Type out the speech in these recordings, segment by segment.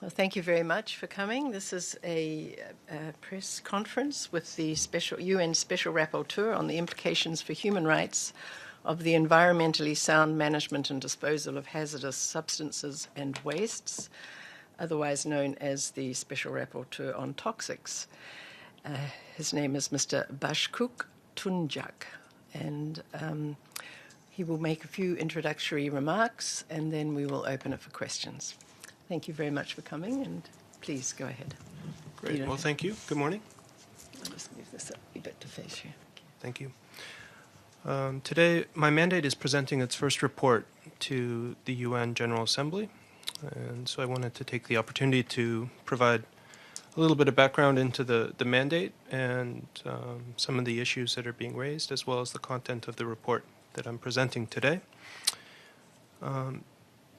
Well, thank you very much for coming. This is a press conference with the UN Special Rapporteur on the implications for human rights of the environmentally sound management and disposal of hazardous substances and wastes, otherwise known as the Special Rapporteur on Toxics. His name is Mr. Baskut Tuncak, and he will make a few introductory remarks, and then we will open it for questions. Thank you very much for coming, and please go ahead. Great. Well, thank you. Good morning. I'll just move this up a bit to face you. Thank you. Today, my mandate is presenting its first report to the UN General Assembly, and so I wanted to take the opportunity to provide a little bit of background into the mandate and some of the issues that are being raised, as well as the content of the report that I'm presenting today.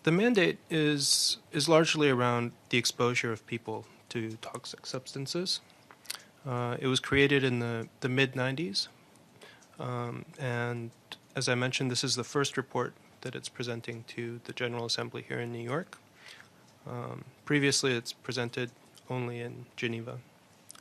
The mandate is largely around the exposure of people to toxic substances. It was created in the mid-90s, and as I mentioned, this is the first report that it's presenting to the General Assembly here in New York. Previously, it's presented only in Geneva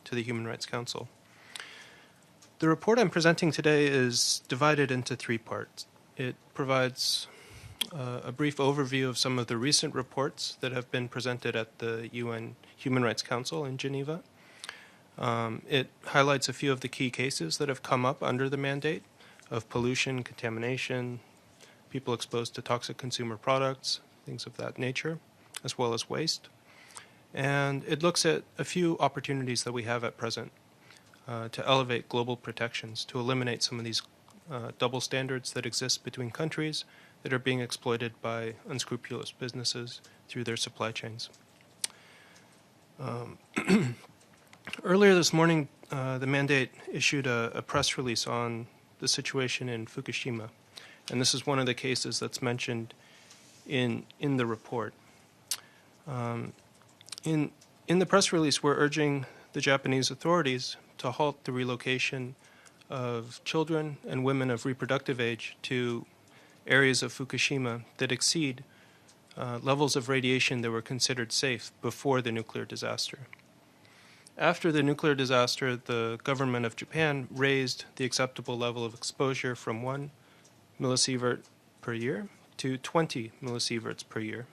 to the Human Rights Council. The report I'm presenting today is divided into three parts. It provides a brief overview of some of the recent reports that have been presented at the UN Human Rights Council in Geneva. It highlights a few of the key cases that have come up under the mandate of pollution, contamination, people exposed to toxic consumer products, things of that nature, as well as waste. And it looks at a few opportunities that we have at present to elevate global protections, to eliminate some of these double standards that exist between countries that are being exploited by unscrupulous businesses through their supply chains. Earlier this morning, the mandate issued a press release on the situation in Fukushima, and this is one of the cases that's mentioned in the report. In the press release, we're urging the Japanese authorities to halt the relocation of children and women of reproductive age to areas of Fukushima that exceed levels of radiation that were considered safe before the nuclear disaster. After the nuclear disaster, the government of Japan raised the acceptable level of exposure from 1 millisievert per year to 20 millisieverts per year.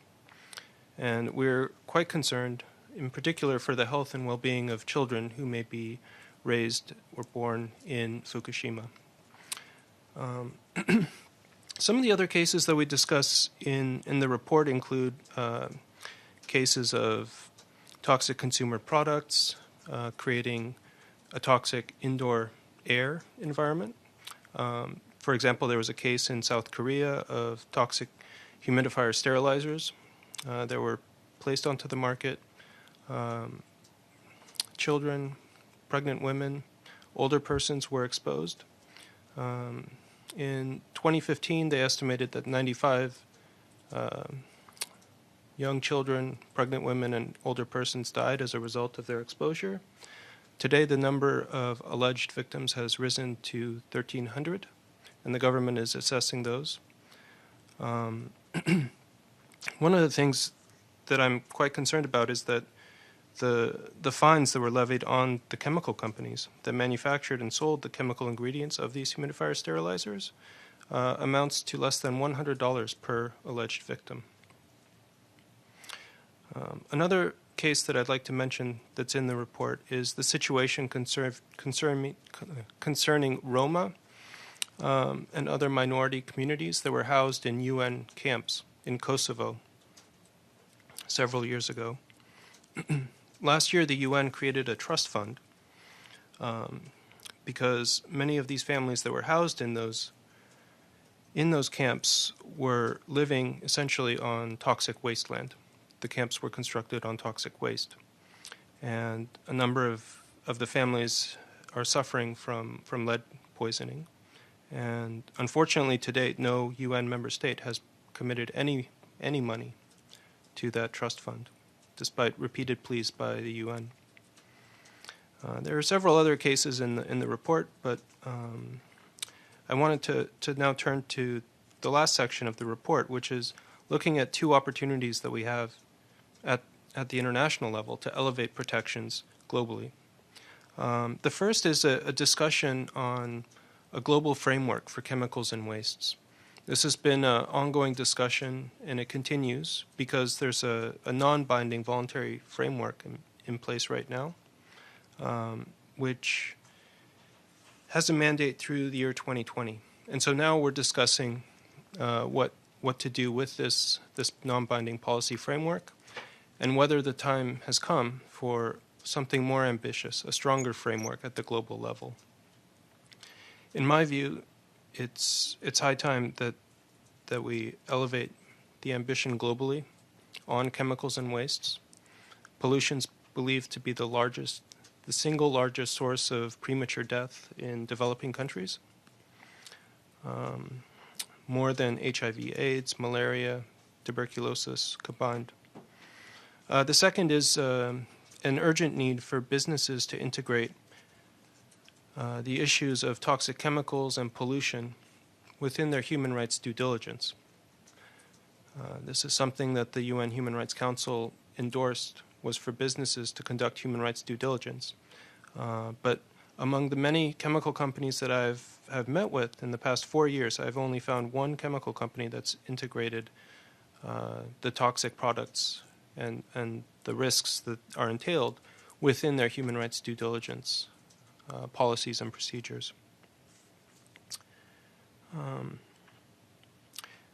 And we're quite concerned, in particular for the health and well-being of children who may be raised or born in Fukushima. Some of the other cases that we discuss in the report include cases of toxic consumer products, creating a toxic indoor air environment. For example, there was a case in South Korea of toxic humidifier sterilizers that were placed onto the market. Children, pregnant women, older persons were exposed. In 2015, they estimated that 95 young children, pregnant women, and older persons died as a result of their exposure. Today, the number of alleged victims has risen to 1,300, and the government is assessing those. One of the things that I'm quite concerned about is that the fines that were levied on the chemical companies that manufactured and sold the chemical ingredients of these humidifier sterilizers amounts to less than $100 per alleged victim. Another case that I'd like to mention that's in the report is the situation concerning Roma and other minority communities that were housed in UN camps in Kosovo several years ago. Last year, the UN created a trust fund because many of these families that were housed in those camps were living essentially on toxic wasteland. The camps were constructed on toxic waste, and a number of the families are suffering from lead poisoning. And unfortunately, to date, no UN member state has committed any money to that trust fund, despite repeated pleas by the UN. There are several other cases in the report, but I wanted to now turn to the last section of the report, which is looking at two opportunities that we have at the international level to elevate protections globally. The first is a discussion on a global framework for chemicals and wastes. This has been an ongoing discussion, and it continues because there's a non-binding voluntary framework in place right now, which has a mandate through the year 2020. And so now we're discussing what to do with this non-binding policy framework, and whether the time has come for something more ambitious, a stronger framework at the global level. In my view, it's high time that we elevate the ambition globally on chemicals and wastes. Pollution's believed to be the single largest source of premature death in developing countries. More than HIV/AIDS, malaria, tuberculosis combined. The second is an urgent need for businesses to integrate the issues of toxic chemicals and pollution within their human rights due diligence. This is something that the UN Human Rights Council endorsed, was for businesses to conduct human rights due diligence. But among the many chemical companies that I've met with in the past 4 years, I've only found one chemical company that's integrated the toxic products and the risks that are entailed within their human rights due diligence policies and procedures.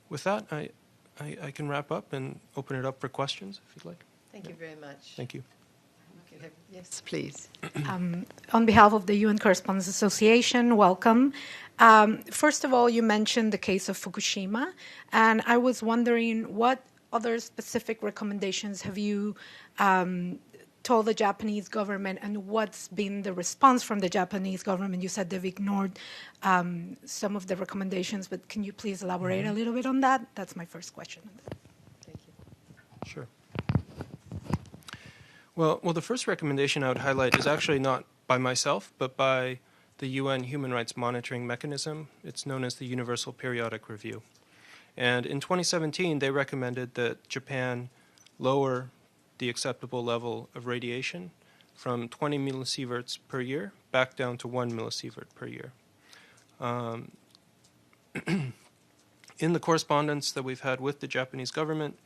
With that, I can wrap up and open it up for questions, if you'd like. Thank you very much. Thank you. Yes, please. On behalf of the UN Correspondents Association, welcome. First of all, you mentioned the case of Fukushima, and I was wondering what other specific recommendations have you told the Japanese government, and what's been the response from the Japanese government? You said they've ignored some of the recommendations, but can you please elaborate a little bit on that? That's my first question. Thank you. Sure. Well, the first recommendation I would highlight is actually not by myself, but by the UN Human Rights Monitoring Mechanism. It's known as the Universal Periodic Review. And in 2017, they recommended that Japan lower the acceptable level of radiation from 20 millisieverts per year back down to 1 millisievert per year. In the correspondence that we've had with the Japanese government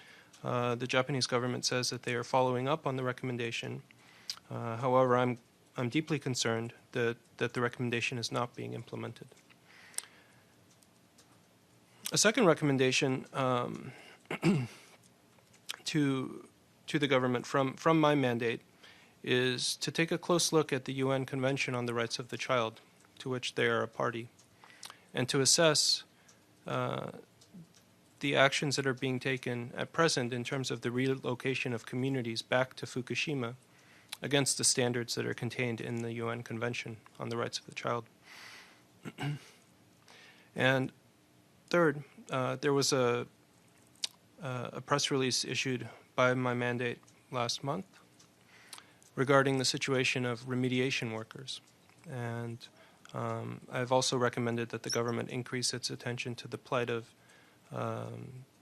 says that they are following up on the recommendation. However, I'm deeply concerned that the recommendation is not being implemented. A second recommendation to the government from my mandate is to take a close look at the UN Convention on the Rights of the Child, to which they are a party, and to assess the actions that are being taken at present in terms of the relocation of communities back to Fukushima against the standards that are contained in the UN Convention on the Rights of the Child. And third, there was a press release issued by my mandate last month regarding the situation of remediation workers. And I've also recommended that the government increase its attention to the plight of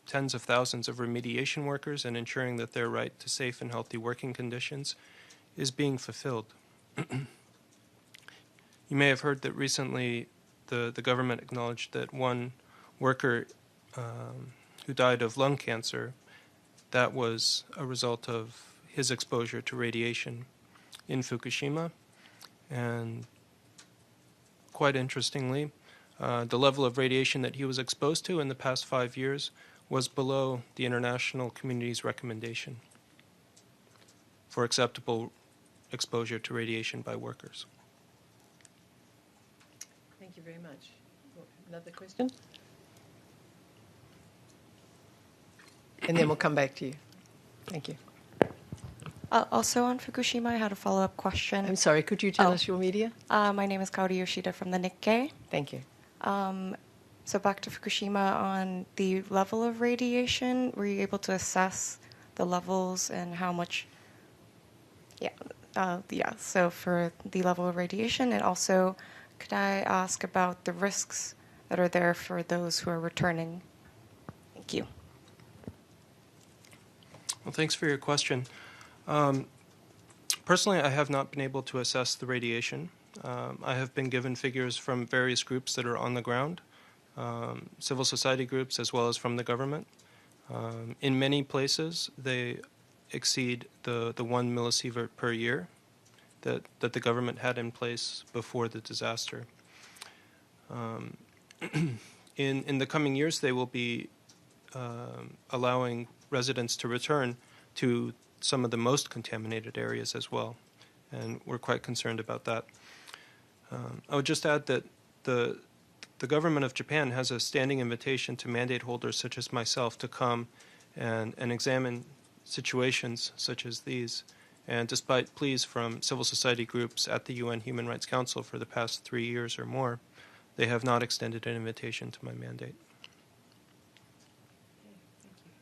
tens of thousands of remediation workers and ensuring that their right to safe and healthy working conditions is being fulfilled. You may have heard that recently the government acknowledged that one worker who died of lung cancer, that was a result of his exposure to radiation in Fukushima. And quite interestingly, the level of radiation that he was exposed to in the past 5 years was below the international community's recommendation for acceptable exposure to radiation by workers. Thank you very much. Another question? And then we'll come back to you. Thank you. Also on Fukushima, I had a follow-up question. I'm sorry, could you tell us your media? My name is Kaori Yoshida from the Nikkei. Thank you. So back to Fukushima, on the level of radiation, were you able to assess the levels and how much? So for the level of radiation, and also could I ask about the risks that are there for those who are returning? Thank you. Well, thanks for your question. Personally, I have not been able to assess the radiation. I have been given figures from various groups that are on the ground, civil society groups as well as from the government. In many places, they exceed the 1 millisievert per year that the government had in place before the disaster. In the coming years, they will be allowing residents to return to some of the most contaminated areas as well, and we're quite concerned about that. I would just add that the government of Japan has a standing invitation to mandate holders such as myself to come and examine situations such as these. And despite pleas from civil society groups at the UN Human Rights Council for the past 3 years or more, they have not extended an invitation to my mandate.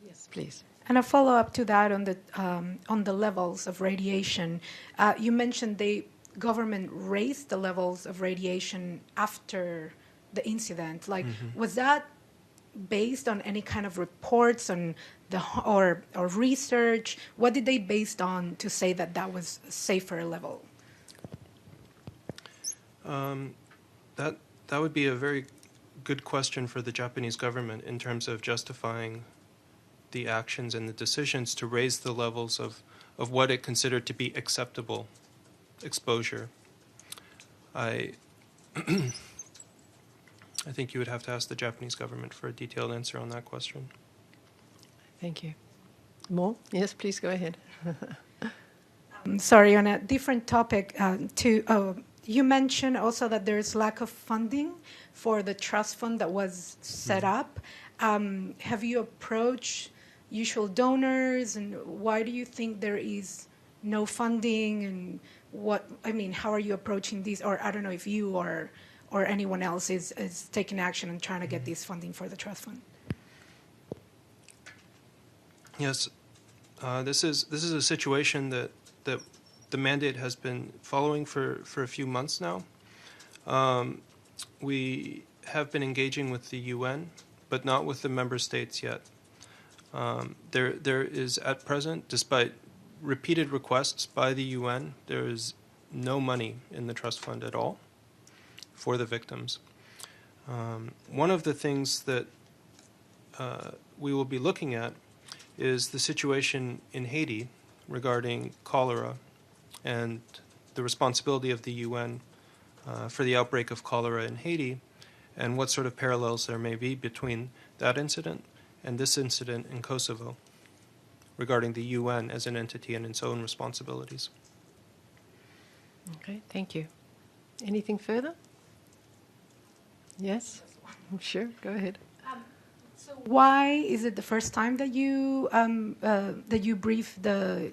Yes, please. And a follow-up to that on the levels of radiation. You mentioned the government raised the levels of radiation after the incident. Like, was that based on any kind of reports on or research? What did they based on to say that that was a safer level? That would be a very good question for the Japanese government in terms of justifying the actions and the decisions to raise the levels of what it considered to be acceptable exposure. I think you would have to ask the Japanese government for a detailed answer on that question. Thank you. More? Yes, please go ahead. Sorry, on a different topic, you mentioned also that there is lack of funding for the trust fund that was set up. Have you approached usual donors, and why do you think there is no funding, and how are you approaching these? Or I don't know if you or anyone else is taking action and trying to get this funding for the trust fund. Yes, this is a situation that the mandate has been following for a few months now. We have been engaging with the UN, but not with the member states yet. There is at present, despite repeated requests by the UN, there is no money in the trust fund at all for the victims. One of the things that we will be looking at is the situation in Haiti regarding cholera and the responsibility of the UN for the outbreak of cholera in Haiti, and what sort of parallels there may be between that incident and this incident in Kosovo regarding the UN as an entity and its own responsibilities. Okay, thank you. Anything further? Yes? Sure, go ahead. So why is it the first time that you briefed the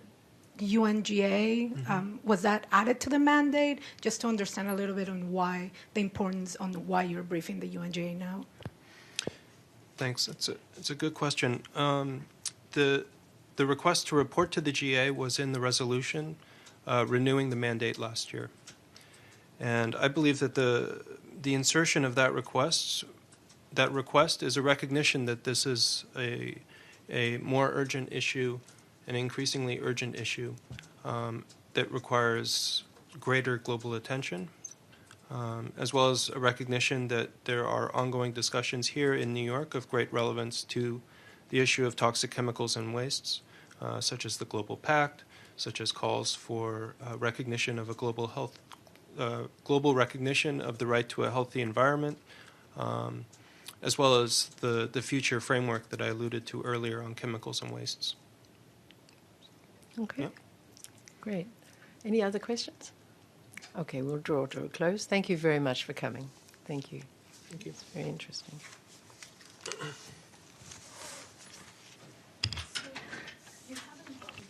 UNGA? Was that added to the mandate? Just to understand a little bit on why the importance on why you're briefing the UNGA now. Thanks. It's a good question. The request to report to the GA was in the resolution renewing the mandate last year, and I believe that the insertion of that request is a recognition that this is a more urgent issue, an increasingly urgent issue that requires greater global attention, as well as a recognition that there are ongoing discussions here in New York of great relevance to the issue of toxic chemicals and wastes, such as the Global Pact, such as calls for recognition of a global recognition of the right to a healthy environment, as well as the future framework that I alluded to earlier on chemicals and wastes. Okay, Yeah. Great. Any other questions? Okay, we'll draw to a close. Thank you very much for coming. Thank you. Thank you. It's very interesting. You haven't gotten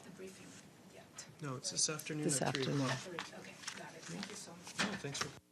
the briefing yet. No, it's this afternoon. This at 3 afternoon. o'clock. Okay, got it. Thank you so much. Oh, thanks for.